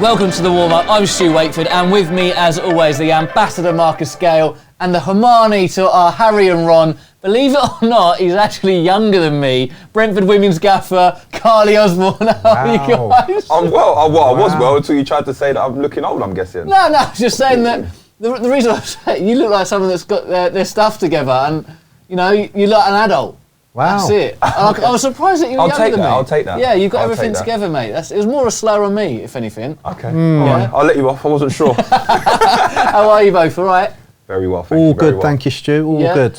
Welcome to the warm-up. I'm Stu Wakeford, and with me, as always, the ambassador Marcus Gale and the Hermione to our Harry and Ron. Believe it or not, he's actually younger than me. Brentford women's gaffer, Carly Osborne. How are you guys? I'm well. I was well until you tried to say that I'm looking old, I'm guessing. No, I was just saying that the reason I'm saying you look like someone that's got their stuff together, and you know, you look like an adult. Wow. That's it. I was surprised that you were younger than me. I'll take that. Yeah, you've got everything together, mate. It was more a slur on me, if anything. Okay. Yeah. I'll let you off. I wasn't sure. How are you both? All right? Very well, thank you. All good, thank you, Stu. All good.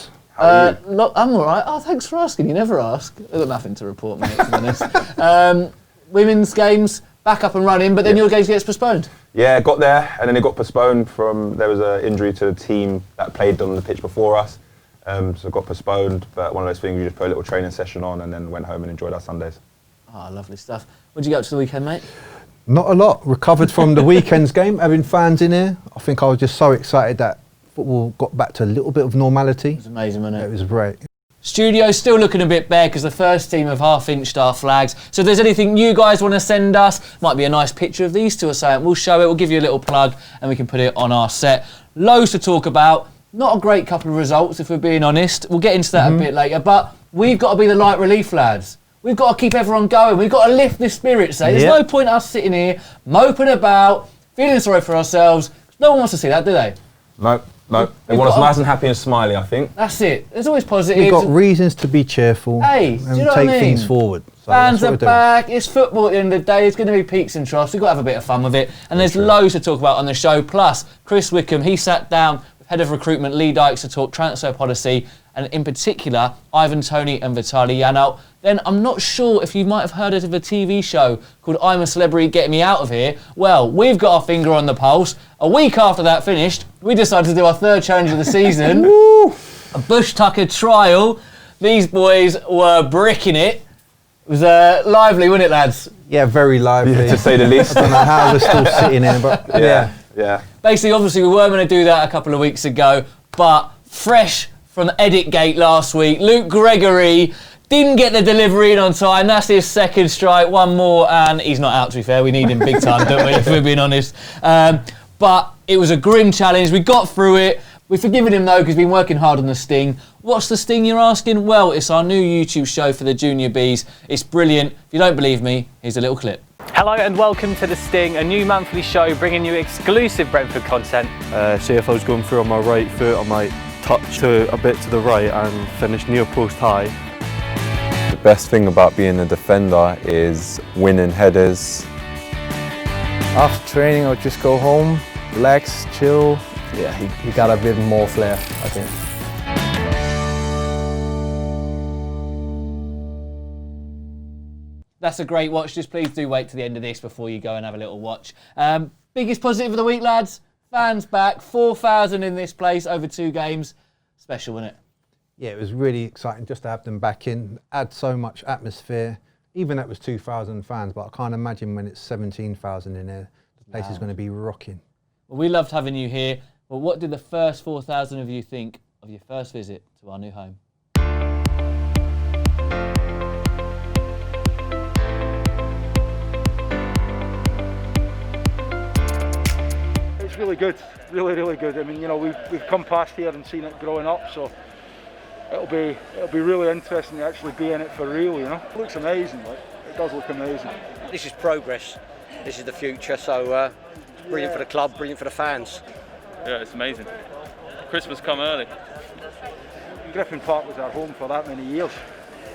Look, I'm all right. Oh, thanks for asking. You never ask. I've got nothing to report, mate, to be honest. Women's games back up and running, but then your games gets postponed. Yeah, got there, and then it got postponed there was an injury to the team that played on the pitch before us. So it got postponed, but one of those things, you just put a little training session on and then went home and enjoyed our Sundays. Ah, lovely stuff. What did you get up to the weekend, mate? Not a lot. Recovered from the weekend's game, having fans in here. I think I was just so excited that football got back to a little bit of normality. It was amazing, wasn't it? It was great. Studio's still looking a bit bare because the first team have half-inched our flags. So if there's anything you guys want to send us, might be a nice picture of these two or something, we'll show it, we'll give you a little plug and we can put it on our set. Loads to talk about. Not a great couple of results, if we're being honest. We'll get into that a bit later, but we've got to be the light relief lads. We've got to keep everyone going. We've got to lift the spirits. There's no point us sitting here, moping about, feeling sorry for ourselves. No one wants to see that, do they? No. They want us nice and happy and smiley, I think. That's it. There's always positives. We've got reasons to be cheerful and take what I mean? things forward. So fans are back. It's football at the end of the day. It's going to be peaks and troughs. We've got to have a bit of fun with it. And there's loads to talk about on the show. Plus, Chris Wickham, he sat down with Head of Recruitment Lee Dykes to talk transfer policy, and in particular, Ivan Toney and Vitaly Janelt. Then I'm not sure if you might have heard of a TV show called I'm a Celebrity, Get Me Out of Here. Well, we've got our finger on the pulse. A week after that finished, we decided to do our third challenge of the season. A Bush Tucker trial. These boys were bricking it. It was lively, wasn't it, lads? Yeah, very lively. To say the least. I don't know how we're still sitting here, but yeah. Basically, obviously, we were going to do that a couple of weeks ago, but fresh from Edit Gate last week, Luke Gregory didn't get the delivery in on time. That's his second strike, one more, and he's not out, to be fair. We need him big time, don't we, if we're being honest. But it was a grim challenge. We got through it. We've forgiven him, though, because he's been working hard on the Sting. What's the Sting, you're asking? Well, it's our new YouTube show for the Junior Bees. It's brilliant. If you don't believe me, here's a little clip. Hello and welcome to The Sting, a new monthly show bringing you exclusive Brentford content. Say if I was going through on my right foot, I might touch to a bit to the right and finish near post high. The best thing about being a defender is winning headers. After training, I'll just go home, relax, chill. Yeah, he got a bit more flair, I think. That's a great watch. Just please do wait to the end of this before you go and have a little watch. Biggest positive of the week, lads. Fans back. 4,000 in this place over 2 games. Special, wasn't it? yeah, it was really exciting just to have them back in. Add so much atmosphere. Even that was 2,000 fans, but I can't imagine when it's 17,000 in there. The place is going to be rocking. Well, we loved having you here. But what did the first 4,000 of you think of your first visit to our new home? It's really good, really, really good. I mean, you know, we've come past here and seen it growing up, so it'll be really interesting to actually be in it for real. You know, it looks amazing. Like, it does look amazing. This is progress. This is the future. So brilliant for the club, brilliant for the fans. Yeah, it's amazing. Christmas come early. Griffin Park was our home for that many years.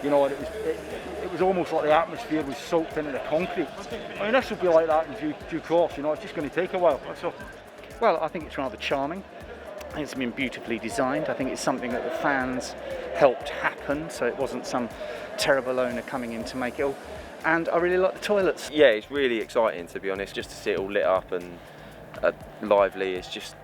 You know, it was almost like the atmosphere was soaked into the concrete. I mean, this will be like that in due course. You know, it's just going to take a while. That's all. Well, I think it's rather charming. I think it's been beautifully designed. I think it's something that the fans helped happen, so it wasn't some terrible owner coming in to make it all. And I really like the toilets. Yeah, it's really exciting, to be honest, just to see it all lit up and lively. It's just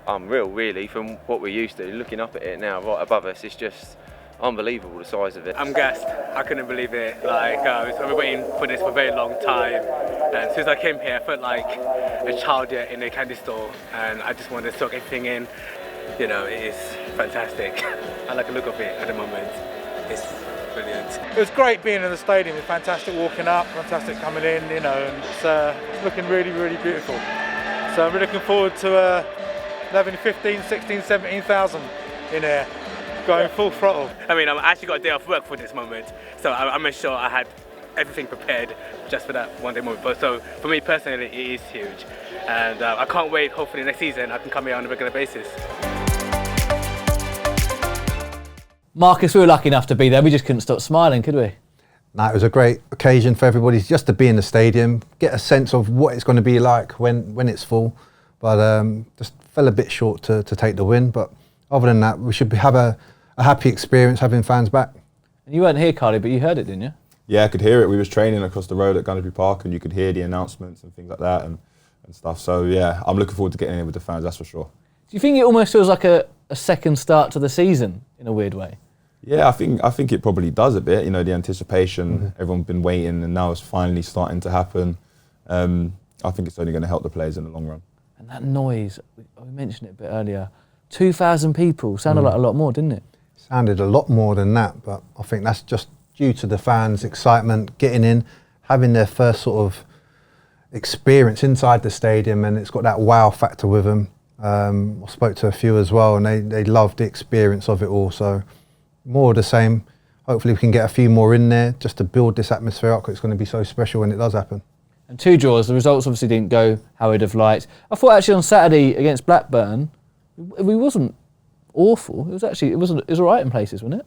unreal, really, from what we're used to. Looking up at it now, right above us, it's just unbelievable, the size of it. I'm gassed. I couldn't believe it. Like, I've been waiting for this for a very long time. And since I came here, I felt like a child in a candy store, and I just wanted to soak everything in. You know, it is fantastic. I like the look of it at the moment. It's brilliant. It was great being in the stadium. It's fantastic walking up, fantastic coming in, you know, and it's looking really, really beautiful. So I'm really looking forward to having 15, 16, 17,000 in here, going full throttle. I mean, I actually got a day off work for this moment, so I made sure I had everything prepared just for that one day moment. But so for me personally, it is huge, and I can't wait. Hopefully next season I can come here on a regular basis. Marcus, we were lucky enough to be there. We just couldn't stop smiling, could we? No, it was a great occasion for everybody just to be in the stadium, get a sense of what it's going to be like when it's full. But just fell a bit short to take the win. But other than that, we should have a happy experience having fans back. You weren't here, Carly, but you heard it, didn't you? Yeah, I could hear it. We was training across the road at Gunnersbury Park, and you could hear the announcements and things like that and stuff. So yeah, I'm looking forward to getting in with the fans, that's for sure. Do you think it almost feels like a second start to the season in a weird way? Yeah, I think it probably does a bit. You know, the anticipation, everyone's been waiting, and now it's finally starting to happen. I think it's only going to help the players in the long run. And that noise, we mentioned it a bit earlier, 2,000 people, sounded like a lot more, didn't it? Sounded a lot more than that, but I think that's just due to the fans' excitement, getting in, having their first sort of experience inside the stadium, and it's got that wow factor with them. I spoke to a few as well, and they loved the experience of it all. So more of the same. Hopefully we can get a few more in there just to build this atmosphere up, because it's going to be so special when it does happen. And 2 draws, the results obviously didn't go how we'd have liked. I thought actually on Saturday against Blackburn, we wasn't awful. It was all right in places, wasn't it?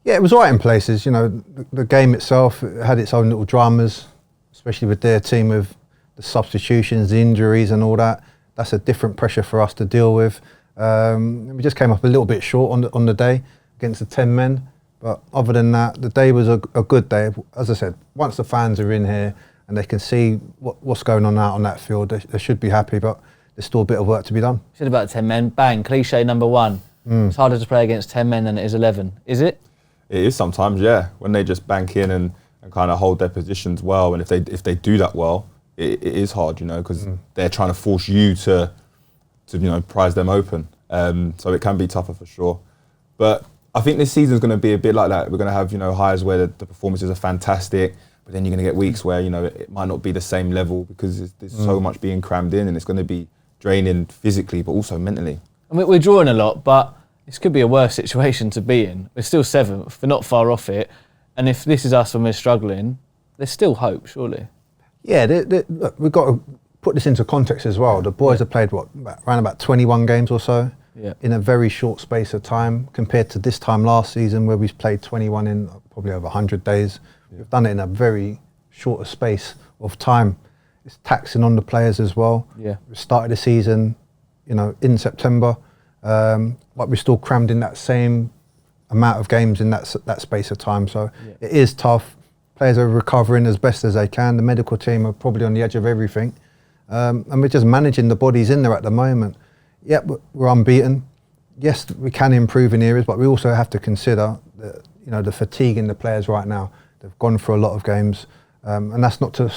Yeah, it was all right in places. You know, the game itself had its own little dramas, especially with their team, with the substitutions, the injuries and all that. That's a different pressure for us to deal with. We just came up a little bit short on the day against the 10 men. But other than that, the day was a good day. As I said, once the fans are in here and they can see what's going on out on that field, they should be happy, but there's still a bit of work to be done. You said about 10 men, bang, cliche number 1. It's harder to play against 10 men than it is 11. Is it? It is sometimes, yeah. When they just bank in and kind of hold their positions well, and if they do that well, it is hard, you know, because they're trying to force you to you know, prize them open. So it can be tougher for sure. But I think this season's going to be a bit like that. We're going to have, you know, highs where the performances are fantastic, but then you're going to get weeks where, you know, it might not be the same level because there's so much being crammed in, and it's going to be draining physically, but also mentally. I mean, we're drawing a lot, but this could be a worse situation to be in. We're still 7th, we're not far off it. And if this is us when we're struggling, there's still hope, surely. Yeah, look, we've got to put this into context as well. The boys have played, around about 21 games or so in a very short space of time, compared to this time last season where we've played 21 in probably over 100 days. We've done it in a very shorter space of time. It's taxing on the players as well. Yeah. We started the season, you know, in September, but we're still crammed in that same amount of games in that space of time. So it is tough. Players are recovering as best as they can. The medical team are probably on the edge of everything. And we're just managing the bodies in there at the moment. Yep, we're unbeaten. Yes, we can improve in areas, but we also have to consider the fatigue in the players right now. They've gone through a lot of games. And that's not to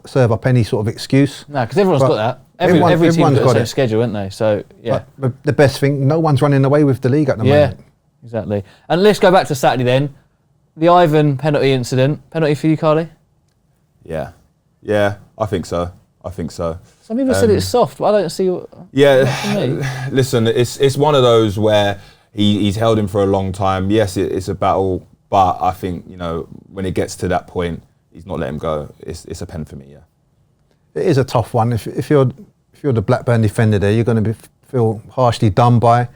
serve up any sort of excuse. No, because everyone's got that. Every team's got the same schedule, haven't they? So, yeah. But the best thing, no one's running away with the league at the moment. Yeah, exactly. And let's go back to Saturday then. The Ivan penalty incident. Penalty for you, Carly? Yeah, I think so. Some people said it's soft, but I don't see what... Yeah, listen, it's one of those where he's held him for a long time. Yes, it's a battle, but I think, you know, when it gets to that point, he's not let him go. It's a pen for me, yeah. It is a tough one. If you're the Blackburn defender there, you're going to feel harshly done by.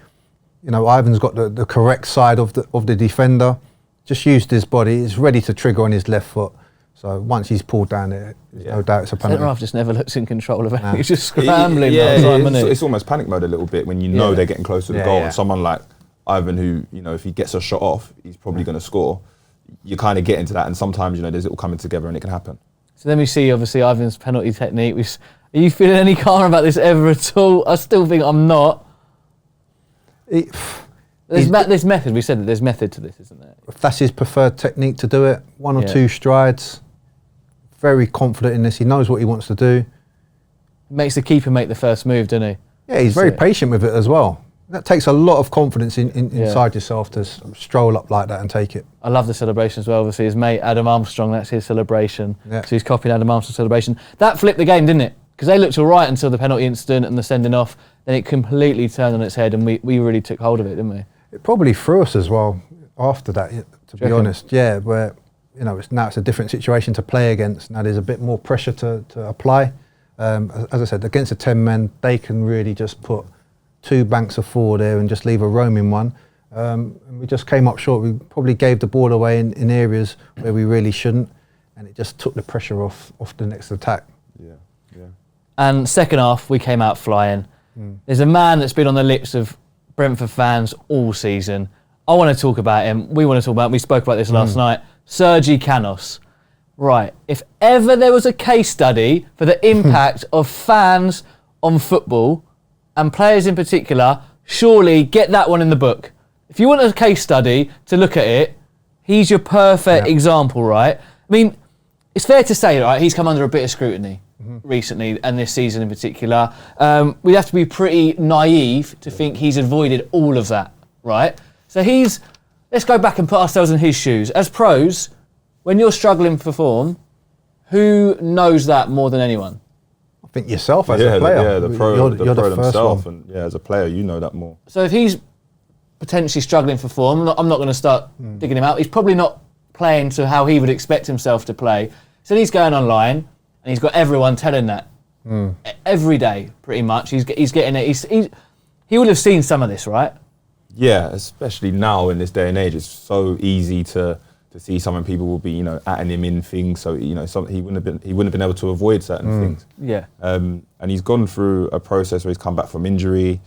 You know, Ivan's got the correct side of the defender. Just used his body. He's ready to trigger on his left foot. So once he's pulled down there, there's no doubt it's a penalty. Centre-half just never looks in control of it. He's just scrambling all the time, isn't it? It's almost panic mode a little bit when you know they're getting close to the goal. And someone like Ivan, who, you know, if he gets a shot off, he's probably going to score. You kind of get into that, and sometimes, you know, there's it all coming together and it can happen. So then we see, obviously, Ivan's penalty technique. Are you feeling any calmer about this ever at all? I still think I'm not. There's method. We said that there's method to this, isn't there? If that's his preferred technique to do it, 1 or 2 strides, very confident in this. He knows what he wants to do. Makes the keeper make the first move, doesn't he? Yeah, he's very patient with it as well. That takes a lot of confidence inside yourself to stroll up like that and take it. I love the celebration as well. Obviously, his mate Adam Armstrong, that's his celebration. Yeah. So he's copying Adam Armstrong's celebration. That flipped the game, didn't it? Because they looked all right until the penalty incident and the sending off. Then it completely turned on its head, and we really took hold of it, didn't we? It probably threw us as well after that, to be honest. Yeah, where now it's a different situation to play against. Now there's a bit more pressure to apply. As I said, against the 10 men, they can really just put 2 banks of 4 there and just leave a roaming one. And we just came up short. We probably gave the ball away in areas where we really shouldn't, and it just took the pressure off the next attack. Yeah. And second half, we came out flying. There's a man that's been on the lips of Brentford fans all season. I want to talk about him. We want to talk about him. We spoke about this last night. Sergi Canos. Right. If ever there was a case study for the impact of fans on football, and players in particular, surely get that one in the book. If you want a case study to look at it, he's your perfect example, right? I mean, it's fair to say, right, he's come under a bit of scrutiny recently, and this season in particular. We'd have to be pretty naive to think he's avoided all of that, right? So let's go back and put ourselves in his shoes. As pros, when you're struggling for form, who knows that more than anyone? I think yourself as a player. The pro you're the first himself, one. and as a player, you know that more. So if he's potentially struggling for form, I'm not going to start digging him out. He's probably not playing to how he would expect himself to play. So he's going online, and he's got everyone telling that every day, pretty much. He's getting it. He would have seen some of this, right? Yeah, especially now in this day and age, it's so easy to see some people will be, atting him in things. So he wouldn't have been able to avoid certain things. Yeah. And he's gone through a process where he's come back from injury.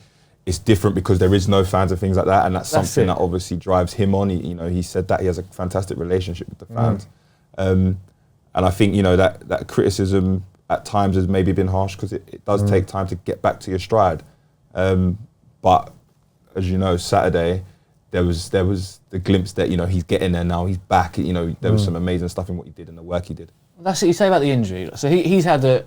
It's different because there is no fans and things like that, and that's something that obviously drives him on. He said that he has a fantastic relationship with the fans, and I think that criticism at times has maybe been harsh because it does take time to get back to your stride. But as you know, Saturday there was the glimpse that he's getting there now. He's back. There was some amazing stuff in what he did and the work he did. That's what you say about the injury. So he's had a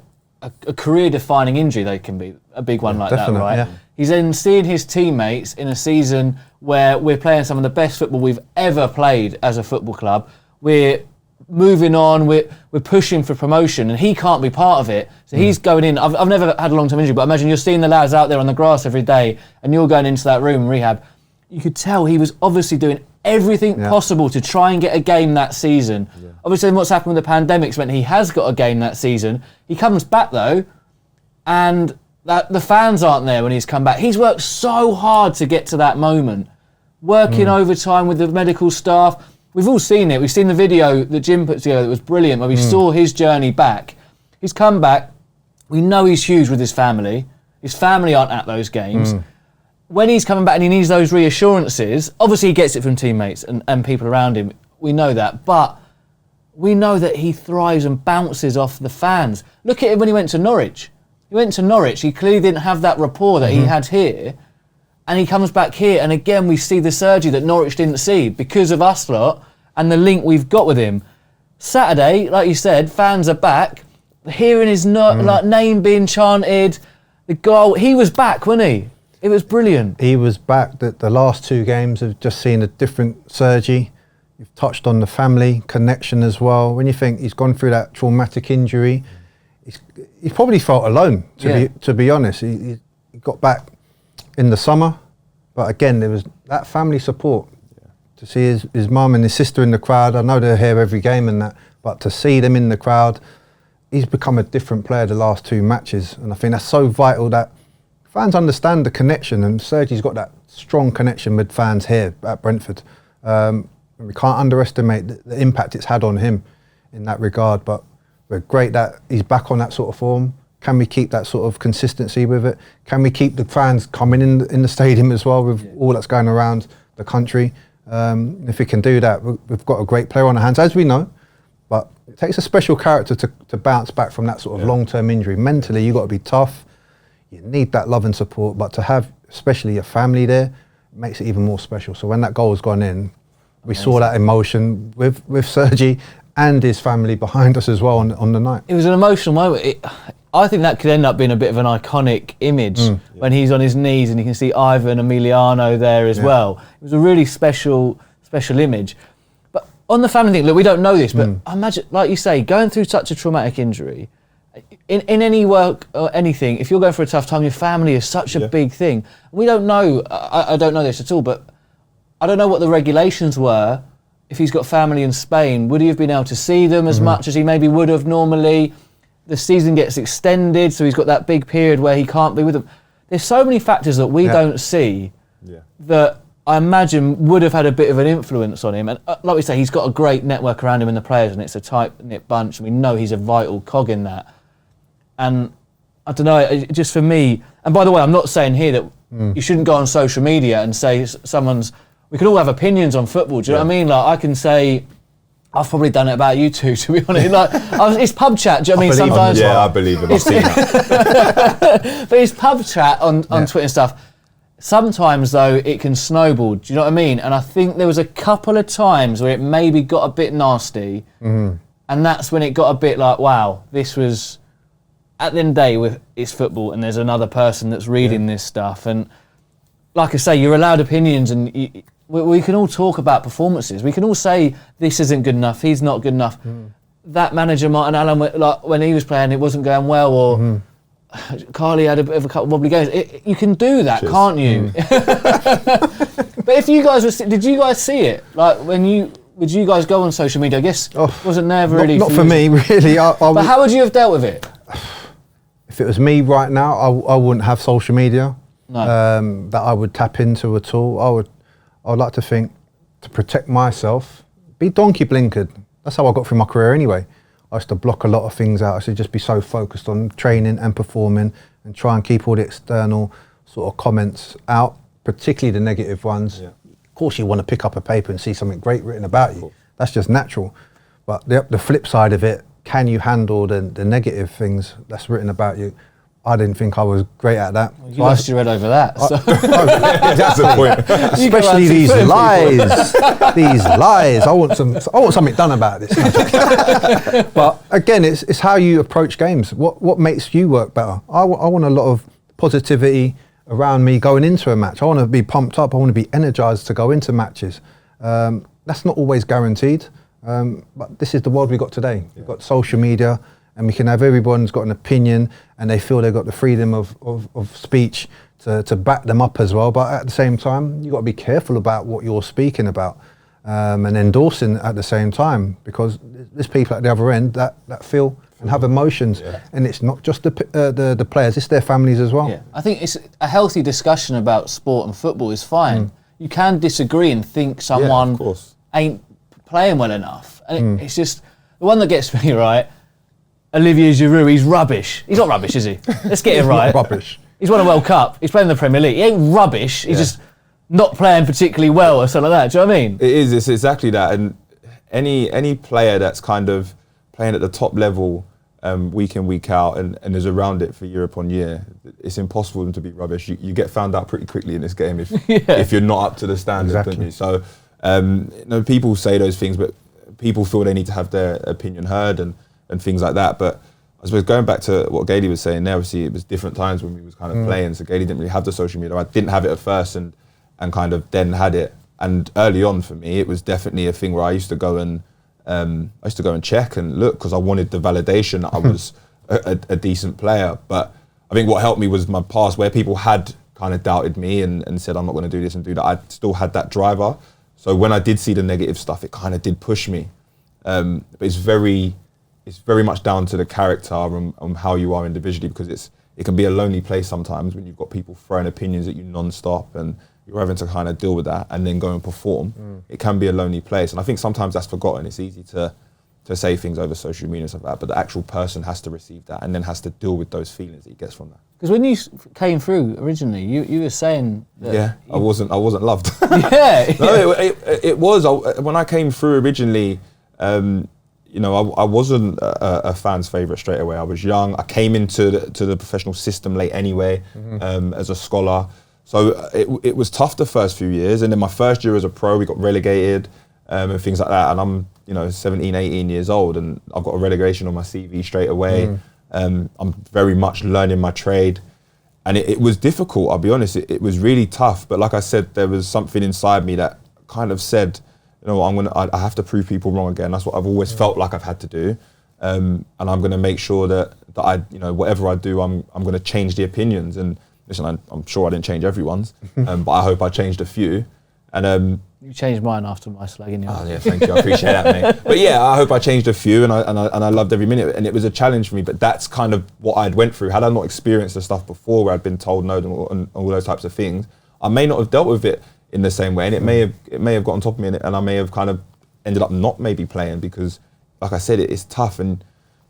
career-defining injury. They can be a big one like that, right? Yeah. He's then seeing his teammates in a season where we're playing some of the best football we've ever played as a football club. We're moving on. We're pushing for promotion, and he can't be part of it. So he's going in. I've never had a long-term injury, but imagine you're seeing the lads out there on the grass every day, and you're going into that room rehab. You could tell he was obviously doing everything possible to try and get a game that season. Yeah. Obviously, what's happened with the pandemic's meant he has got a game that season. He comes back though, and the fans aren't there when he's come back. He's worked so hard to get to that moment, working overtime with the medical staff. We've all seen it. We've seen the video that Jim put together that was brilliant, where we saw his journey back. He's come back. We know he's huge with his family. His family aren't at those games. When he's coming back and he needs those reassurances, obviously he gets it from teammates and people around him. We know that. But we know that he thrives and bounces off the fans. Look at him when he went to Norwich. He went to Norwich. He clearly didn't have that rapport that he had here. And he comes back here, and again we see the Sergi that Norwich didn't see because of us lot and the link we've got with him. Saturday, like you said, fans are back. Hearing his name being chanted, the goal, he was back, wasn't he? It was brilliant. He was back. The last 2 games have just seen a different Sergi. You've touched on the family connection as well. When you think he's gone through that traumatic injury, he's probably felt alone, to be honest. He got back in the summer, but again, there was that family support. To see his mum and his sister in the crowd, I know they're here every game and that, but to see them in the crowd, he's become a different player the last 2 matches. And I think that's so vital that fans understand the connection, and Sergi's got that strong connection with fans here at Brentford. We can't underestimate the impact it's had on him in that regard, but we're great that he's back on that sort of form. Can we keep that sort of consistency with it? Can we keep the fans coming in the stadium as well with all that's going around the country? If we can do that, we've got a great player on our hands, as we know, but it takes a special character to bounce back from that sort of long-term injury. Mentally, you've got to be tough. You need that love and support, but to have especially your family there makes it even more special. So when that goal has gone in, we saw that emotion with Sergi and his family behind us as well on the night. It was an emotional moment. I think that could end up being a bit of an iconic image when he's on his knees and you can see Ivan Emiliano there as well. It was a really special image. But on the family thing, look, we don't know this, but I imagine, like you say, going through such a traumatic injury, in any work or anything, if you're going through a tough time, your family is such a big thing. We don't know, I don't know this at all, but I don't know what the regulations were. If he's got family in Spain, would he have been able to see them as much as he maybe would have normally? The season gets extended, so he's got that big period where he can't be with them. There's so many factors that we don't see that I imagine would have had a bit of an influence on him. And like we say, he's got a great network around him and the players, and it's a tight-knit bunch, and we know he's a vital cog in that. And I don't know, just for me, and by the way, I'm not saying here that you shouldn't go on social media and say we can all have opinions on football, do you know what I mean? Like, I can say, I've probably done it about you two, to be honest. Like, it's pub chat, do you know what I mean? Sometimes. Yeah, I believe it. I've seen that. But it's pub chat on Twitter and stuff. Sometimes, though, it can snowball, do you know what I mean? And I think there was a couple of times where it maybe got a bit nasty, and that's when it got a bit like, wow, this was... At the end of the day, it's football, and there's another person that's reading this stuff. And like I say, you're allowed opinions, and we can all talk about performances. We can all say, this isn't good enough, he's not good enough. That manager, Martin Allen, like, when he was playing, it wasn't going well, or Carly had a bit of a couple of wobbly games. You can do that, can't you? But if you guys did you guys see it? Like, would you guys go on social media? I guess wasn't there really. Not for me, really. But how would you have dealt with it? If it was me right now, I wouldn't have social media No. that I would tap into at all. I would like to think, to protect myself, be donkey blinkered. That's how I got through my career anyway. I used to block a lot of things out. I should just be so focused on training and performing and try and keep all the external sort of comments out, particularly the negative ones. Of course, you want to pick up a paper and see something great written about you. That's just natural. But the flip side of it, can you handle the negative things that's written about you? I didn't think I was great at that. You lost your head over that. So. That's the point. Especially these lies. These lies. I want something done about this. But again, it's how you approach games. What makes you work better? I want a lot of positivity around me going into a match. I want to be pumped up. I want to be energized to go into matches. That's not always guaranteed. But this is the world we've got today. We've got social media, and we can have everyone's got an opinion, and they feel they've got the freedom of speech to back them up as well. But at the same time, you've got to be careful about what you're speaking about and endorsing at the same time, because there's people at the other end that feel and have emotions, and it's not just the players, it's their families as well. Yeah. I think it's a healthy discussion about sport and football is fine. You can disagree and think someone ain't playing well enough. And it's just, the one that gets me, right, Olivier Giroud, he's rubbish. He's not rubbish, is he? Let's get it right. Rubbish. He's won a World Cup. He's playing in the Premier League. He ain't rubbish. He's just not playing particularly well or something like that. Do you know what I mean? It is. It's exactly that. And any player that's kind of playing at the top level week in, week out and is around it for year upon year, it's impossible for them to be rubbish. You get found out pretty quickly in this game if you're not up to the standard, don't you? So, people say those things, but people feel they need to have their opinion heard and things like that. But I suppose going back to what Gailey was saying there, obviously it was different times when we was kind of playing, so Gailey didn't really have the social media. I didn't have it at first and kind of then had it. And early on for me, it was definitely a thing where I used to go and check and look, because I wanted the validation that I was a decent player. But I think what helped me was my past, where people had kind of doubted me and said I'm not going to do this and do that. I still had that driver. So when I did see the negative stuff, it kind of did push me. But it's very much down to the character and how you are individually, because it can be a lonely place sometimes when you've got people throwing opinions at you non-stop and you're having to kind of deal with that and then go and perform. It can be a lonely place. And I think sometimes that's forgotten. It's easy to say things over social media and stuff like that, but the actual person has to receive that and then has to deal with those feelings that he gets from that. Because when you came through originally, you were saying that I wasn't loved. Yeah. No, it was. When I came through originally, I wasn't a fan's favourite straight away. I was young. I came into the professional system late anyway, as a scholar. So it was tough the first few years. And then my first year as a pro, we got relegated and things like that. And I'm 17, 18 years old, and I've got a relegation on my CV straight away. I'm very much learning my trade. And it was difficult, I'll be honest. It was really tough. But like I said, there was something inside me that kind of said, you know what, I have to prove people wrong again. That's what I've always felt like I've had to do. And I'm going to make sure that I, you know, whatever I do, I'm going to change the opinions. And listen, I'm sure I didn't change everyone's, but I hope I changed a few. And you changed mine after my slagging you. Oh yeah, thank you. I appreciate that, mate. But yeah, I hope I changed a few, and I loved every minute. And it was a challenge for me. But that's kind of what I'd went through. Had I not experienced the stuff before, where I'd been told no and all those types of things, I may not have dealt with it in the same way, and it may have got on top of me, and I may have kind of ended up not maybe playing because, like I said, it's tough. And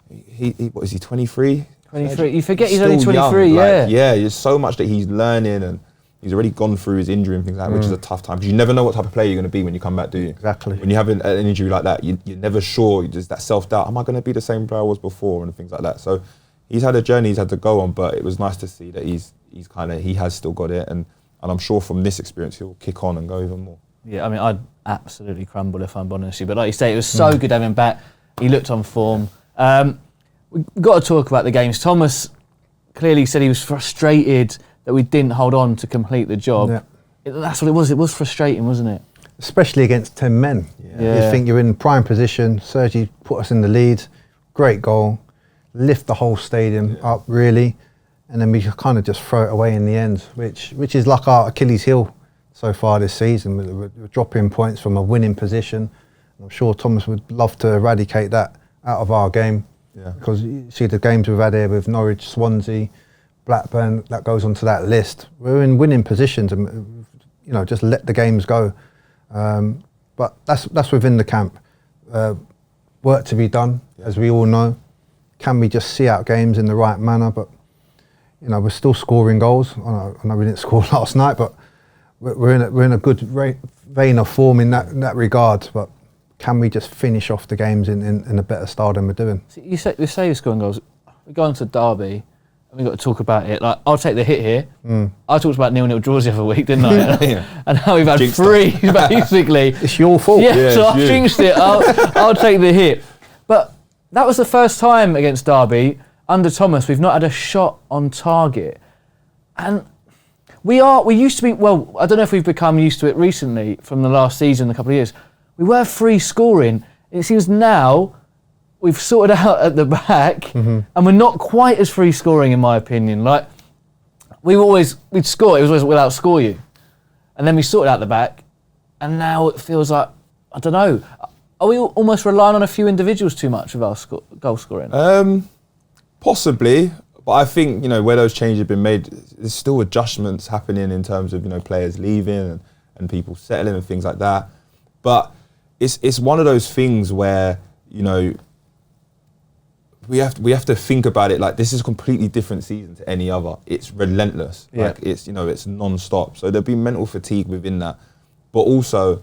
he what is he, 23? 23. You forget he's Still only 23. young, Yeah. like, yeah. There's so much that he's learning, and he's already gone through his injury and things like that, which is a tough time because you never know what type of player you're going to be when you come back, do you? Exactly. When you have an injury like that, you're never sure. There's that self-doubt. Am I going to be the same player I was before, and things like that. So he's had a journey he's had to go on, but it was nice to see that he has still got it, and I'm sure from this experience he'll kick on and go even more. Yeah, I mean, I'd absolutely crumble if I'm honest with you, but like you say, it was so good having him back. He looked on form. We've got to talk about the games. Thomas clearly said he was frustrated that we didn't hold on to complete the job. Yeah. That's what it was. It was frustrating, wasn't it? Especially against 10 men. Yeah. You think you're in prime position. Sergi put us in the lead. Great goal. Lift the whole stadium up, really. And then we kind of just throw it away in the end, which is like our Achilles heel so far this season. We're dropping points from a winning position. I'm sure Thomas would love to eradicate that out of our game. Yeah. Because you see the games we've had here with Norwich, Swansea, Blackburn, that goes onto that list. We're in winning positions and, you know, just let the games go. But that's within the camp. Work to be done, as we all know. Can we just see out games in the right manner? But, you know, we're still scoring goals. I know we didn't score last night, but we're in a good vein of form in that regard. But can we just finish off the games in a better style than we're doing? You say you're scoring goals. We go on to Derby. We've got to talk about it. Like, I'll take the hit here. I talked about 0-0 draws the other week, didn't I? And now we've had Jinxed three, basically. It's your fault. Yeah, so I've jinxed it. I'll take the hit. But that was the first time against Derby, under Thomas, we've not had a shot on target. And we used to be, well, I don't know if we've become used to it recently from the last season, a couple of years. We were free scoring. It seems now we've sorted out at the back, and we're not quite as free scoring, in my opinion. Like, we'd score, it was always we'll outscore you. And then we sorted out the back, and now it feels like, I don't know, are we almost relying on a few individuals too much of our goal scoring? Possibly, but I think, you know, where those changes have been made, there's still adjustments happening in terms of, you know, players leaving and people settling and things like that. But it's one of those things where, you know, we have to think about it like this is a completely different season to any other. It's relentless. Yeah. Like it's, you know, it's non-stop. So there'll be mental fatigue within that. But also,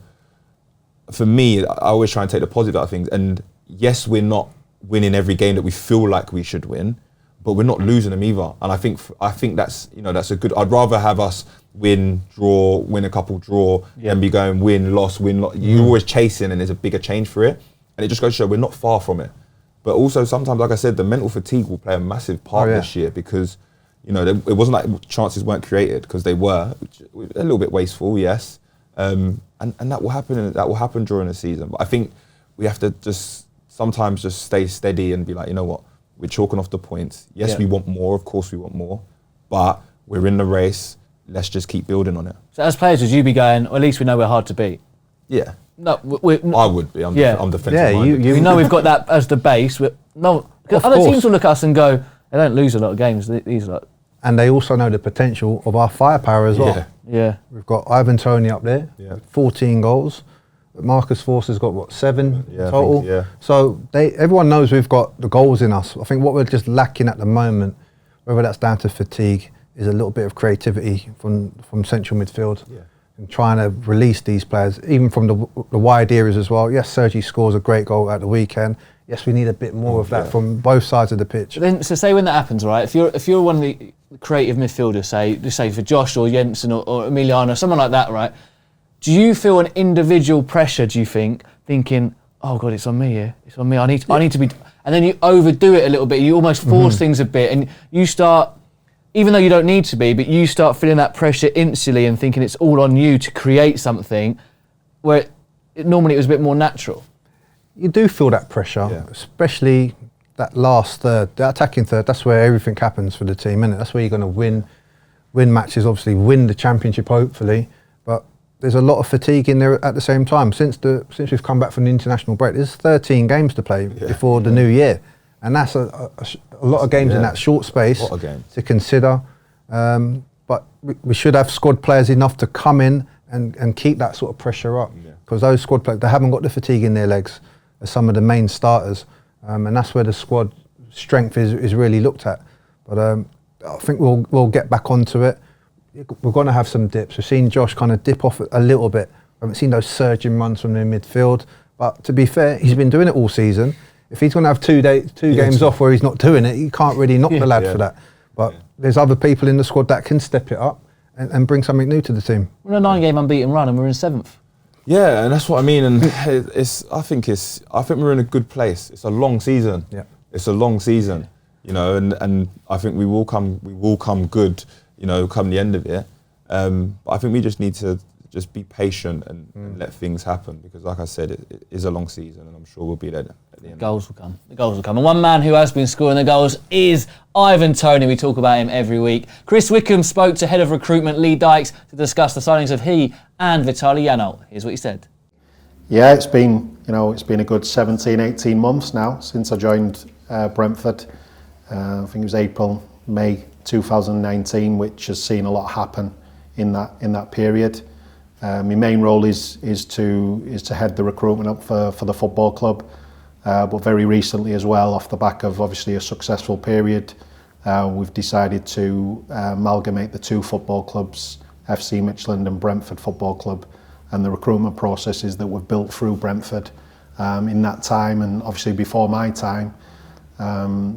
for me, I always try and take the positive out of things. And yes, we're not winning every game that we feel like we should win, but we're not losing them either. And I think that's, you know, that's a good. I'd rather have us win, draw, win a couple, draw, than be going win, loss, win, loss. You're always chasing, and there's a bigger change for it. And it just goes to show we're not far from it. But also sometimes, like I said, the mental fatigue will play a massive part this year because, you know, it wasn't like chances weren't created, because they were, which, a little bit wasteful, yes. And that will happen, and that will happen during the season. But I think we have to just sometimes just stay steady and be like, you know what, we're chalking off the points. Yes, we want more. Of course, we want more. But we're in the race. Let's just keep building on it. So as players, would you be going, well, at least we know we're hard to beat? Yeah. No, I would be. I'm defensive minded. We know we've got that as the base. Other teams will look at us and go, they don't lose a lot of games, these lot. And they also know the potential of our firepower as well. Yeah. We've got Ivan Toney up there, 14 goals. Marcus Forster's got, what, 7 total? So everyone knows we've got the goals in us. I think what we're just lacking at the moment, whether that's down to fatigue, is a little bit of creativity from central midfield. And trying to release these players, even from the wide areas as well. Yes, Sergi scores a great goal at the weekend. Yes, we need a bit more of that from both sides of the pitch. Then, so say when that happens, right? If you're one of the creative midfielders, say for Josh or Jensen or Emiliano, someone like that, right? Do you feel an individual pressure? Do you think thinking, oh God, it's on me here. It's on me. I need to be. And then you overdo it a little bit. You almost force things a bit, and you start, even though you don't need to be, but you start feeling that pressure instantly and thinking it's all on you to create something where normally it was a bit more natural. You do feel that pressure, especially that last third, the attacking third. That's where everything happens for the team, isn't it? That's where you're going to win matches, obviously win the championship, hopefully. But there's a lot of fatigue in there at the same time. Since we've come back from the international break, there's 13 games to play before the new year, and that's a lot of games in that short space to consider. But we should have squad players enough to come in and keep that sort of pressure up, because those squad players, they haven't got the fatigue in their legs as some of the main starters, and that's where the squad strength is really looked at. But I think we'll get back onto it. We're going to have some dips. We've seen Josh kind of dip off a little bit. I haven't seen those surging runs from the midfield. But to be fair, he's been doing it all season. If he's going to have two games off where he's not doing it, you can't really knock the lad for that. But there's other people in the squad that can step it up and bring something new to the team. We're on a 9-game unbeaten run and we're in 7th. Yeah, and that's what I mean. And I think we're in a good place. It's a long season. Yeah, it's a long season. You know, and I think we will come good. You know, come the end of it. But I think we just need to just be patient and let things happen, because, like I said, it is a long season, and I'm sure we'll be there at the end. The goals will come. The goals will come. And one man who has been scoring the goals is Ivan Toney. We talk about him every week. Chris Wickham spoke to head of recruitment Lee Dykes to discuss the signings of he and Vitaly Janelt. Here's what he said. Yeah, it's been a good 17, 18 months now since I joined Brentford. I think it was April, May 2019, which has seen a lot happen in that period. My main role is to head the recruitment up for the football club, but very recently as well, off the back of obviously a successful period, we've decided to amalgamate the two football clubs, FC Midtjylland and Brentford Football Club, and the recruitment processes that we've built through Brentford in that time, and obviously before my time.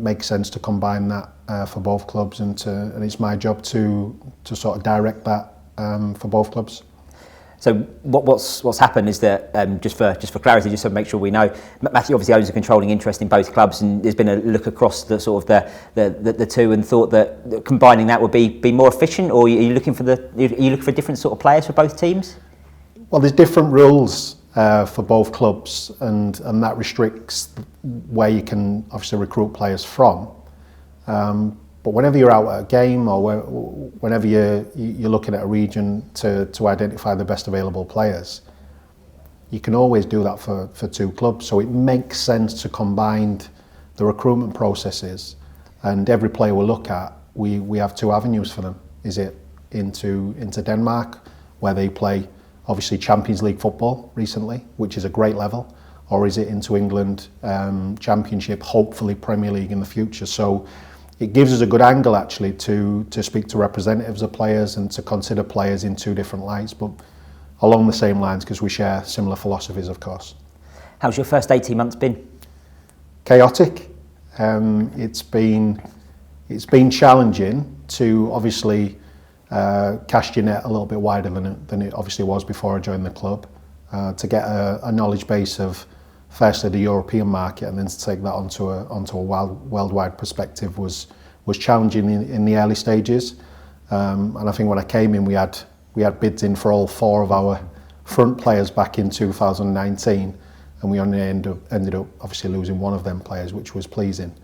Makes sense to combine that for both clubs, and it's my job to sort of direct that for both clubs. So what's happened is that just for clarity, just to make sure we know, Matthew obviously owns a controlling interest in both clubs, and there's been a look across the sort of the two, and thought that combining that would be more efficient, or are you looking for different sort of players for both teams? Well, there's different rules for both clubs, and that restricts where you can obviously recruit players from. But whenever you're out at a game, or whenever you're looking at a region to identify the best available players, you can always do that for two clubs. So it makes sense to combine the recruitment processes, and every player we look at, we have two avenues for them. Is it into Denmark, where they play obviously Champions League football recently, which is a great level, or is it into England Championship, hopefully Premier League in the future? So it gives us a good angle actually to speak to representatives of players and to consider players in two different lights, but along the same lines, because we share similar philosophies, of course. How's your first 18 months been? Chaotic. It's been challenging to obviously cast your net a little bit wider than it obviously was before I joined the club, to get a knowledge base of firstly the European market, and then to take that onto a worldwide perspective was challenging in the early stages. And I think when I came in, we had bids in for all four of our front players back in 2019, and we only ended up obviously losing one of them players, which was pleasing.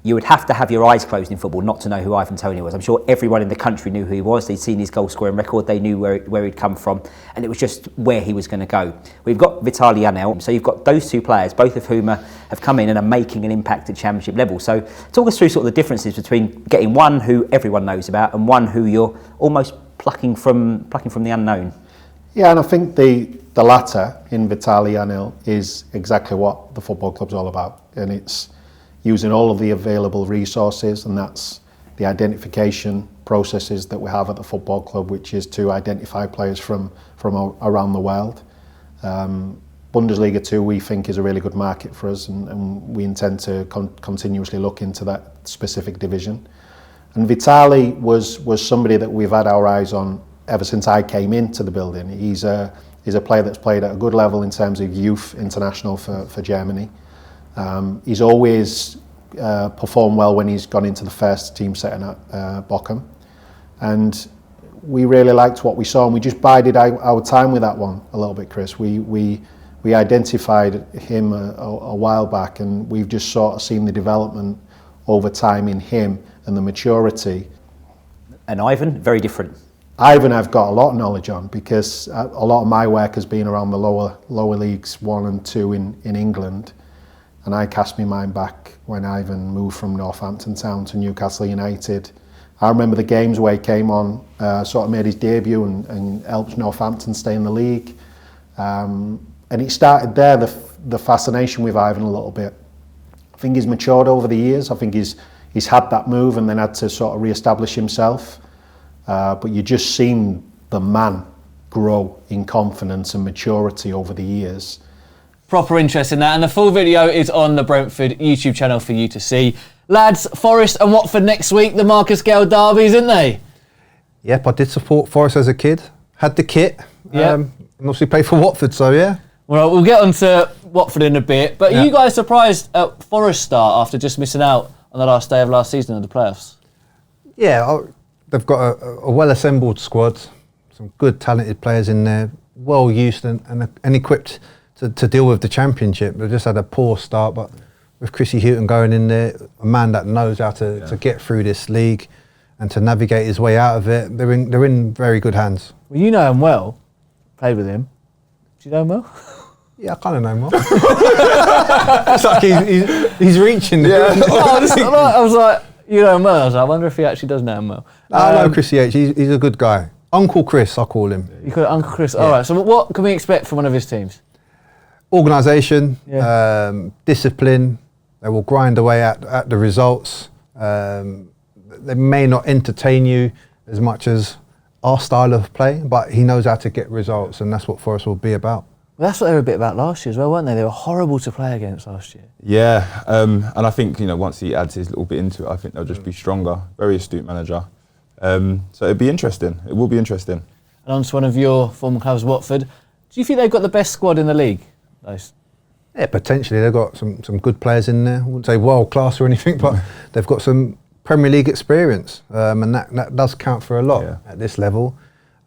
You would have to have your eyes closed in football not to know who Ivan Toney was. I'm sure everyone in the country knew who he was. They'd seen his goal scoring record, they knew where he'd come from, and it was just where he was going to go. We've got Vitaly Janelt, so you've got those two players, both of whom have come in and are making an impact at championship level. So talk us through sort of the differences between getting one who everyone knows about and one who you're almost plucking from the unknown. Yeah, and I think the latter in Vitaly Janelt is exactly what the football club's all about, and it's using all of the available resources, and that's the identification processes that we have at the football club, which is to identify players from around the world. Bundesliga 2 we think is a really good market for us, and we intend to continuously look into that specific division. And Vitaly was somebody that we've had our eyes on ever since I came into the building. He's a player that's played at a good level in terms of youth international for Germany. He's always performed well when he's gone into the first team setting at Bochum. And we really liked what we saw, and we just bided our time with that one a little bit, Chris. We identified him a while back, and we've just sort of seen the development over time in him and the maturity. And Ivan, very different. Ivan I've got a lot of knowledge on, because a lot of my work has been around the lower leagues 1 and 2 in England, and I cast my mind back when Ivan moved from Northampton Town to Newcastle United. I remember the games where he came on, sort of made his debut and helped Northampton stay in the league. And it started there, the fascination with Ivan a little bit. I think he's matured over the years. I think he's had that move and then had to sort of re-establish himself. But you just seen the man grow in confidence and maturity over the years. Proper interest in that, and the full video is on the Brentford YouTube channel for you to see. Lads, Forest and Watford next week, the Marcus Gale derbies, isn't they? Yep, I did support Forest as a kid. Had the kit. Yep. And obviously played for Watford, so yeah. Well, we'll get on to Watford in a bit, but are you guys surprised at Forest start after just missing out on the last day of last season of the playoffs? Yeah, they've got a well-assembled squad, some good talented players in there, well used and equipped to deal with the Championship. They've just had a poor start, but with Chrissy Houghton going in there, a man that knows how to get through this league and to navigate his way out of it, they're in very good hands. Well, you know him well, played with him. Do you know him well? Yeah, I kind of know him well. It's like he's reaching. Yeah. I was like, you know him well. I was like, I wonder if he actually does know him well. I know Chrissy H. He's a good guy. Uncle Chris, I call him. You call it Uncle Chris? All right, so what can we expect from one of his teams? Organisation, discipline. They will grind away at the results. They may not entertain you as much as our style of play, but he knows how to get results, and that's what Forest will be about. Well, that's what they were a bit about last year as well, weren't they? They were horrible to play against last year. Yeah, and I think, once he adds his little bit into it, I think they'll just be stronger. Very astute manager. So it'll be interesting. It will be interesting. And on to one of your former clubs, Watford. Do you think they've got the best squad in the league? Those? Yeah, potentially. They've got some good players in there. I wouldn't say world class or anything, but they've got some Premier League experience, and that does count for a lot at this level.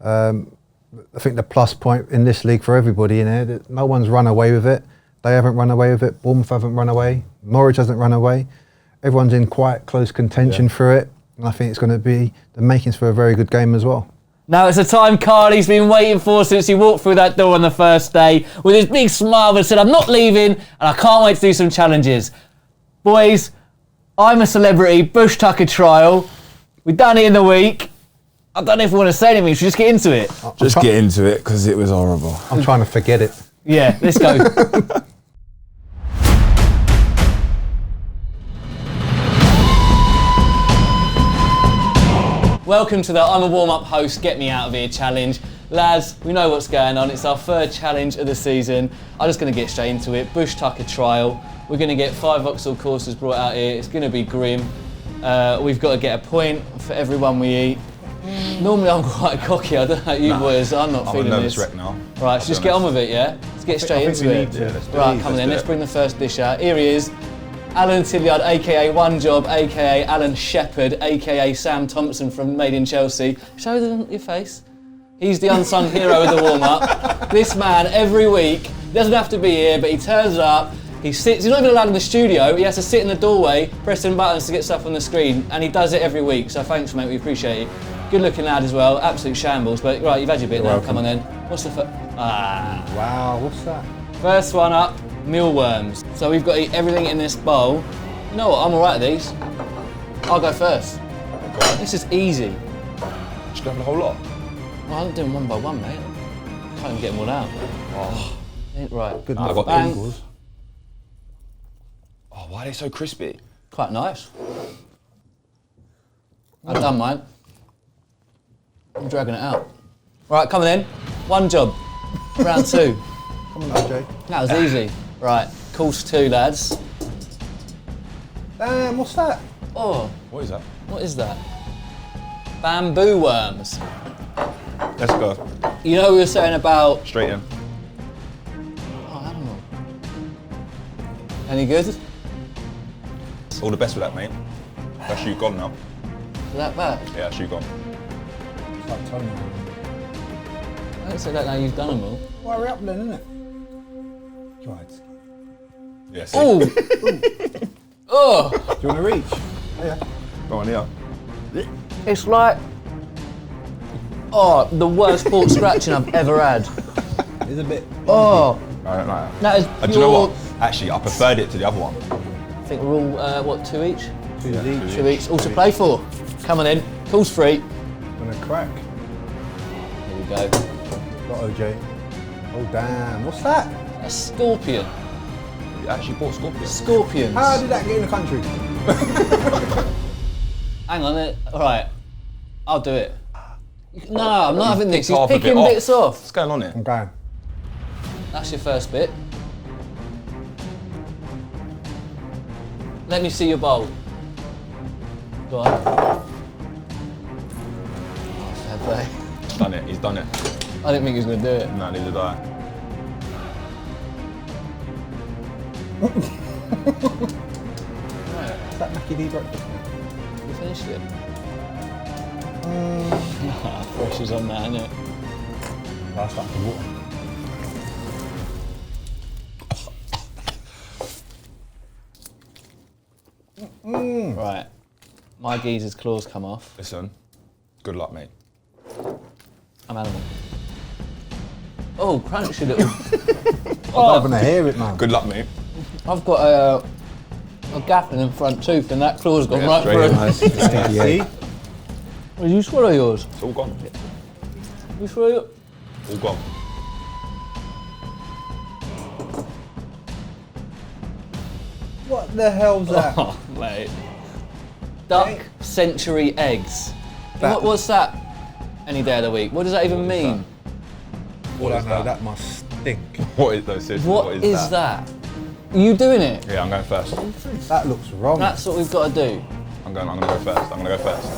I think the plus point in this league for everybody in here, that no one's run away with it. They haven't run away with it. Bournemouth haven't run away. Norwich hasn't run away. Everyone's in quite close contention for it, and I think it's going to be the makings for a very good game as well. Now it's the time Carly's been waiting for since he walked through that door on the first day with his big smile and said, I'm not leaving and I can't wait to do some challenges. Boys, I'm a Celebrity Bush Tucker trial. We've done it in the week. I don't know if we want to say anything, should we just get into it? Just get into it, because it was horrible. I'm trying to forget it. Yeah, let's go. Welcome to the I'm a warm-up host, get me out of here challenge. Lads, we know what's going on. It's our third challenge of the season. I'm just going to get straight into it. Bush Tucker trial. We're going to get 5 Vauxhall courses brought out here. It's going to be grim. We've got to get a point for every one we eat. Normally I'm quite cocky. I don't know you boys. I'm not feeling nervous this. wreck now. Right, so just get on with it, yeah? Let's get straight into it. Right, come on then. Let's bring the first dish out. Here he is. Alan Tilliard, aka One Job, aka Alan Shepherd, aka Sam Thompson from Made in Chelsea. Show them your face. He's the unsung hero of the warm-up. This man, every week, doesn't have to be here, but he turns up, he sits, he's not even allowed in the studio, he has to sit in the doorway, pressing buttons to get stuff on the screen, and he does it every week, so thanks mate, we appreciate it. Good looking lad as well, absolute shambles, but right, you've had your bit now, come on then. What's the first? Wow, what's that? First one up, mealworms. So we've got to eat everything in this bowl. You know what, I'm alright at these. I'll go first. This is easy. Should have the whole lot. Well, I'm doing one by one, mate. I can't even get them all out. Oh. Right. Good I've got bang. pickles. Oh, why are they so crispy? Quite nice. I've done mine. I'm dragging it out. Right, come on then. One job. Round 2. Come on, AJ. That was easy. Right, course 2, lads. Damn, what's that? Oh, What is that? what is that? Bamboo worms. Let's go. You know we were saying about... Straight in. Oh, I don't know. Any good? All the best with that, mate. That's you gone now. Is that bad? Yeah, that's you gone. It's like Tony. I don't say that now you've done them all. Well, hurry up then, isn't it? Right. Yes. Oh! Oh! Do you want to reach? Yeah. Go on, yeah. It's like... Oh, the worst pork scratching I've ever had. It's a bit... Oh! I don't like that. That is Do you know what? Actually, I preferred it to the other one. I think we're all, what, 2 each? Two each. 2 each. All to play for. Come on in. Call's free. Gonna crack. Here we go. Got OJ. Oh, damn. What's that? A scorpion. You actually bought scorpions? Scorpions. How did that get in the country? Hang on. Alright. I'll do it. No, I'm not having this. He's half a bit picking off. bits off. What's going on here? I'm going. That's your first bit. Let me see your bowl. Go on. Oh, fair play. He's done it. He's done it. I didn't think he was going to do it. No, neither did I. Is that Mackie D breakfast? You finished it? Pressure's on that, isn't it? I'll start the water. Right. My geezer's claws come off. Listen, good luck, mate. I'm animal. Oh, crunchy little. I'm not going to hear it, man. Good luck, mate. I've got a gap in the front tooth and that claw's gone right straight through. in. See? Did you swallow yours? It's all gone. You swallow yours? All gone. What the hell's that? Oh, mate. Duck century eggs. What's that? Any day of the week. What does that even mean? All I know, that must stink. What is those? What is that? Are you doing it? Yeah, I'm going first. That looks wrong. That's what we've got to do. I'm gonna go first. I'm gonna go first.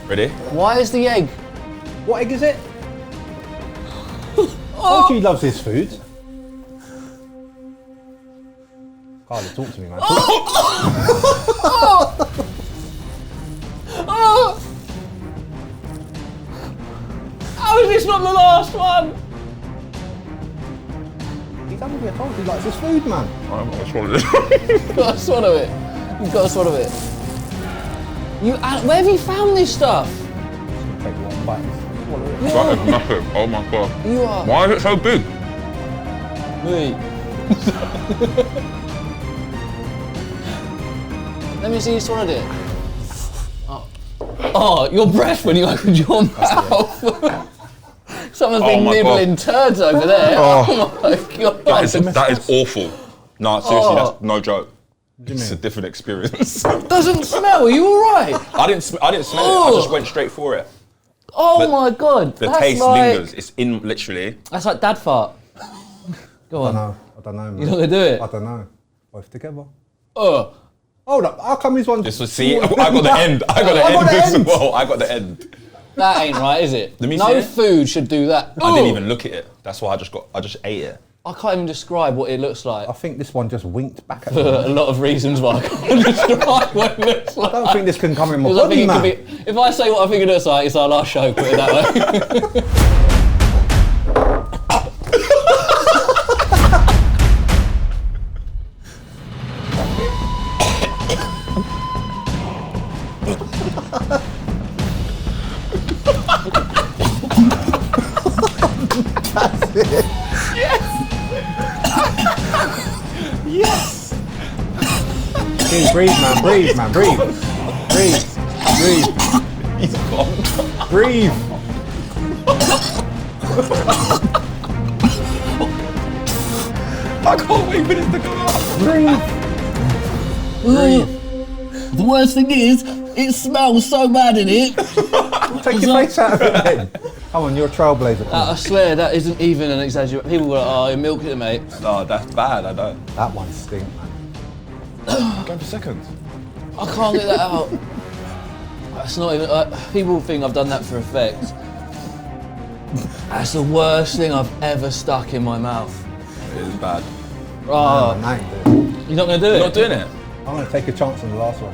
Ready? Why is the egg? What egg is it? Archie loves his food. Carly, talk to me, man. How is this not the last one? He's having me a told he likes his food, man. I'm gonna swallow this. You've got to swallow it. You've got to swallow it. Where have you found this stuff? Take one bite. Swallow it. That is massive. Oh my god. You are. Why is it so big? Wait. Let me see you swallowed it. Oh, your breath when you opened your mouth. Someone's been nibbling turds over there. Oh my god. That is awful. No, seriously, that's no joke. It's a different experience. Doesn't smell. Are you all right? I didn't smell it. I just went straight for it. Oh But my god. The That's taste like, lingers. It's in literally. That's like dad fart. Go on. I don't know, man. You're not gonna do it? I don't know. Both together. Oh. Hold up. How come this one? This was see. I got the end. I got the end as well. I got the end. That ain't right, is it? Let me No see it. food should do that. I didn't even look at it. That's why I just ate it. I can't even describe what it looks like. I think this one just winked back at For me. a lot of reasons why I can't describe what it looks like. I don't think this can come in my 'Cause I body, think it man. could be, if I say what I think it looks like, it's our last show, put it that way. That's it. Yes! Dude, breathe, man. Breathe, man. Breathe. Breathe. Breathe. He's gone. Breathe. I can't wait for this to come out. Breathe. The worst thing is, it smells so bad in it. Take your face out of it then. Come on, you're a trailblazer. I swear, that isn't even an exaggeration. People were like, oh, you milked it, mate. No, that's bad. I don't. That one stink, man. Go for seconds. I can't get that out. That's not even. People think I've done that for effect. That's the worst thing I've ever stuck in my mouth. It is bad. Oh, you're not going to do it? You're not doing it? I'm going to take a chance on the last one.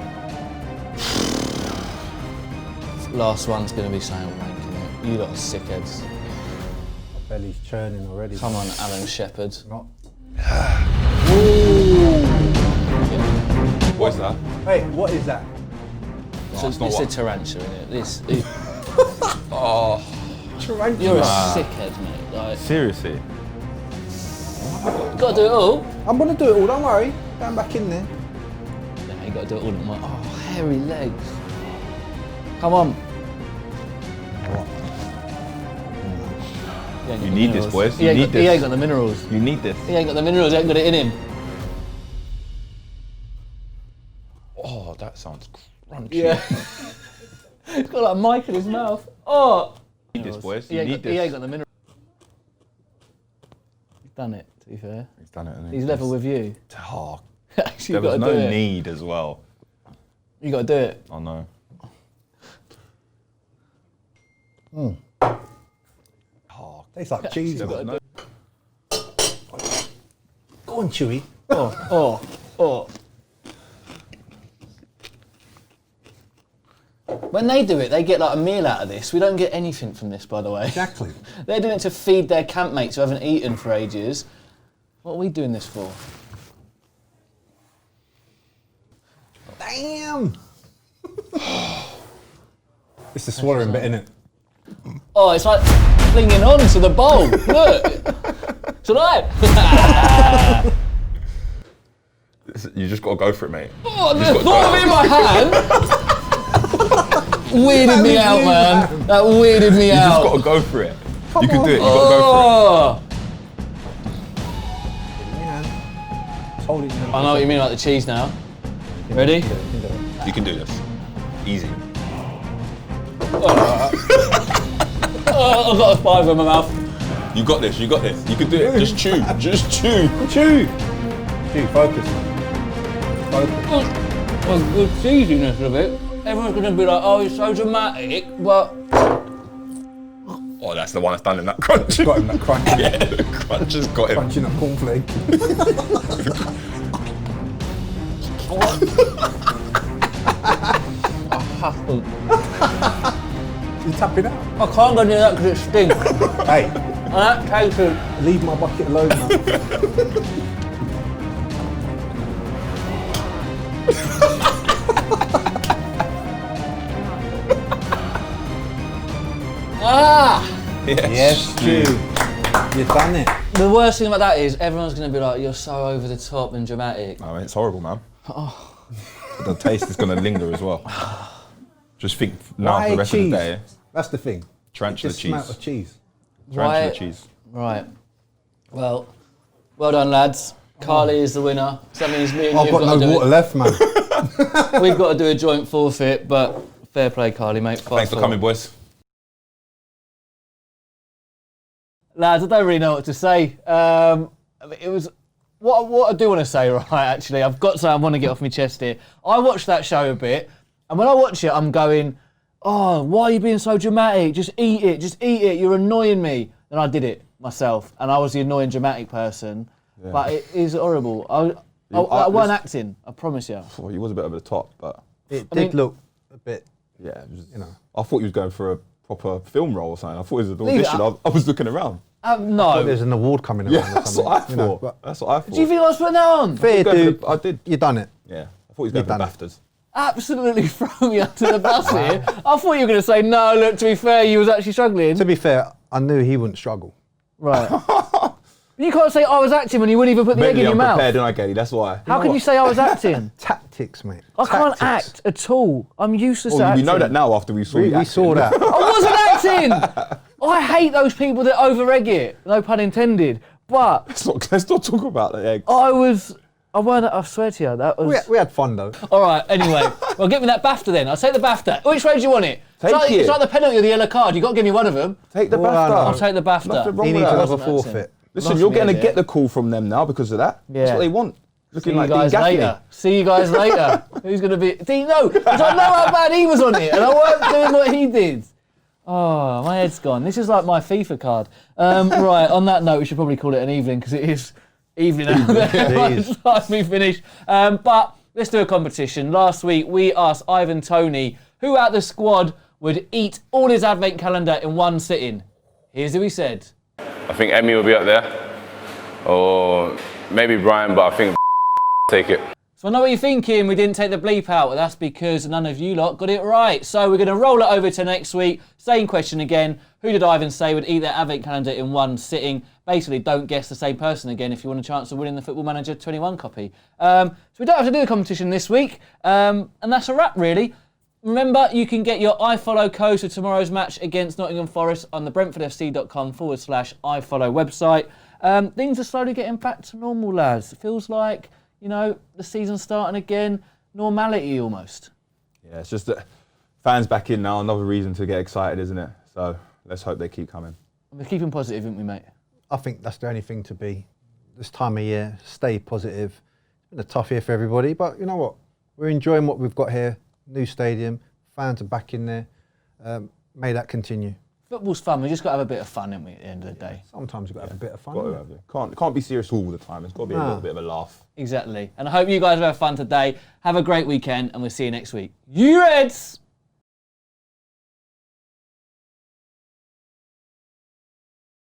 Last one's going to be saying wanking it. You lot are sickheads. My belly's churning already. Come on, Alan Shepherd. Not. What is that? Hey, what is that? It's a tarantula, isn't it? This. Oh. Tarantula. You're a sickhead, mate. Like, seriously? You got to do it all. I'm going to do it all, don't worry. Going back in there. Yeah, you got to do it all. Oh, hairy legs. Come on. You need this, boys. He ain't got the minerals. You need this. He ain't got the minerals. He ain't got it in him. Oh, that sounds crunchy. Yeah. He's got like a mic in his mouth. Oh. You need this, boys. He You ain't need got, this. He ain't got the minerals. He's done it, to be fair. He's done it, hasn't he? He's level with you. Oh. Actually, There you was got to do no it. need as well. You got to do it. I know. Oh, tastes like cheese. There was no. Go on, Chewy. Oh. When they do it, they get like a meal out of this. We don't get anything from this, by the way. Exactly. They're doing it to feed their campmates who haven't eaten for ages. What are we doing this for? Damn! It's the swallowing bit, innit? Oh, it's like clinging on to the bowl. Look. Tonight. You just got to go for it, mate. Oh, the thought of it in my hand weirded me out, man. That weirded me You out. just got to go for it. Come You can do it. You got Oh. Hold it. I know what you mean about the cheese now. Ready? to go for it. You can do this. Easy. Oh, I've got a spider in my mouth. You got this. You got this. You can do it. Just chew. Just chew. Chew. Chew. Focus, man. Focus. Well, good cheesiness of it. Everyone's going to be like, oh, it's so dramatic, but... Oh, that's the one that's done in that crunch. Got him that crunch. Yeah, the crunch has got him. Crunching that cornflake. I have to. You tapping out? I can't go near that because it stinks. Hey. And that tastes of... Leave my bucket alone, man. Ah! Yes, true. You've done it. The worst thing about that is everyone's going to be like, you're so over the top and dramatic. I mean, it's horrible, man. Oh. But the taste is going to linger as well. Just think now Why for the rest cheese? of the day. That's the thing. Tarantula Just smell cheese. of cheese. Tarantula Why- cheese. Right. Well done, lads. Carly is the winner. So that means me and I've you got have got no to do water it. left, man. We've got to do a joint forfeit, but fair play, Carly, mate. Thanks for coming, boys. Lads, I don't really know what to say. It was what I do want to say, right? Actually, I've got something I want to get off my chest here. I watched that show a bit, and when I watch it, I'm going, "Oh, why are you being so dramatic? Just eat it, just eat it. You're annoying me." And I did it myself, and I was the annoying, dramatic person. Yeah. But it is horrible. I weren't acting. I promise you. Well, he was a bit over the top, but It did look a bit, yeah, it was, you know. I thought he was going for a proper film role or something. I thought it was an Leave it audition. I was looking around. No. There's an award coming around. Yeah, or that's something, what I you know, thought. but That's what I thought. Do you think I was putting that on? fair, dude. I did. You done it. Yeah, I thought he was going for done it. BAFTAs. Absolutely throw me under the bus here. I thought you were going to say, no, look, to be fair, you was actually struggling. To be fair, I knew he wouldn't struggle. Right. You can't say I was acting when you wouldn't even put the egg in your mouth. Unprepared, didn't I, Gelly? That's why. How can you say I was acting? Tactics, mate. I can't Tactics. act at all. I'm useless at Oh, acting. we know that now after we saw you We acting. saw that. I wasn't acting! I hate those people that over-egg it. No pun intended. But Let's not talk about the eggs. I swear to you, that was... We had fun, though. All right, anyway. Well, give me that BAFTA then. I'll take the BAFTA. Which way do you want it? Take it. It's like the penalty or the yellow card. You've got to give me one of them. Take the Well, BAFTA. no. I'll take the BAFTA. Nothing wrong He with needs that. another forfeit. Listen, Lost you're me going to there. get the call from them now because of that. That's Yeah. what they want. See Looking you like guys Dean Gaffney. later. See you guys later. Who's going to be... No, because I know how bad he was on it, and I weren't doing what he did. Oh, my head's gone. This is like my FIFA card. Right, on that note, we should probably call it an evening because it is evening out there by the time we finish. But let's do a competition. Last week, we asked Ivan Toney who out the squad would eat all his advent calendar in one sitting. Here's who he said. I think Emmy will be up there, or maybe Brian, but I think take it. So I know what you're thinking, we didn't take the bleep out. Well, that's because none of you lot got it right. So we're going to roll it over to next week. Same question again. Who did Ivan say would eat their advent calendar in one sitting? Basically, don't guess the same person again if you want a chance of winning the Football Manager 21 copy. So we don't have to do the competition this week. And that's a wrap, really. Remember, you can get your iFollow code for tomorrow's match against Nottingham Forest on the brentfordfc.com/iFollow website. Things are slowly getting back to normal, lads. It feels like, you know, the season's starting again. Normality, almost. Yeah, it's just that fans back in now, another reason to get excited, isn't it? So let's hope they keep coming. We're keeping positive, aren't we, mate? I think that's the only thing to be. This time of year, stay positive. It's been a tough year for everybody, but you know what? We're enjoying what we've got here. New stadium, fans are back in there. May that continue. Football's fun. We just got to have a bit of fun, haven't we, at the end of the day? Sometimes you've got to have a bit of fun. Can't be serious all the time. It's got to be a little bit of a laugh. Exactly. And I hope you guys have had fun today. Have a great weekend, and we'll see you next week. You Reds!